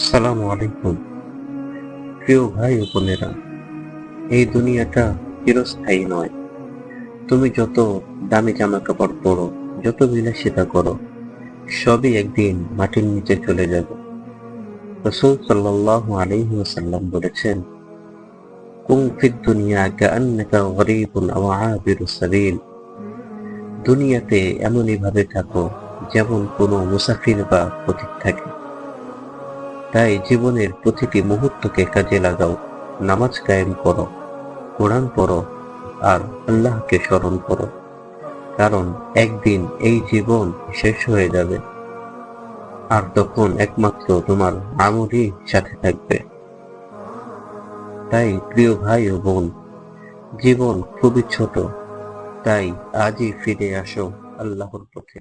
সালামু আলাইকুম। প্রিয় ভাই ও বোনেরা, এই দুনিয়াটা চিরস্থায়ী নয়। তুমি যত দামি জামা কাপড় পরো, যত বিলাসিতা করো, সবই একদিন মাটির নিচে চলে যাবে। রাসূল সাল্লাল্লাহু আলাইহি ওয়াসাল্লাম বলেছেন, কুন ফিদ দুনিয়া কাআন্নাকা গরীবুন আও আবিরুস সাবিল। দুনিয়াতে এমনই ভাবে থাকো যেমন কোনো মুসাফির বা পথিক থাকে। তাই জীবনের প্রতিটি মুহূর্তকে কাজে লাগাও, নামাজ কায়েম করো, কোরআন পড়ো আর আল্লাহকে স্মরণ করো। কারণ একদিন এই জীবন শেষ হয়ে যাবে, আর তখন একমাত্র তোমার আমলই সাথে থাকবে। তাই প্রিয় ভাই ও বোন, জীবন খুবই ছোট, তাই আজই ফিরে আসো আল্লাহর পথে।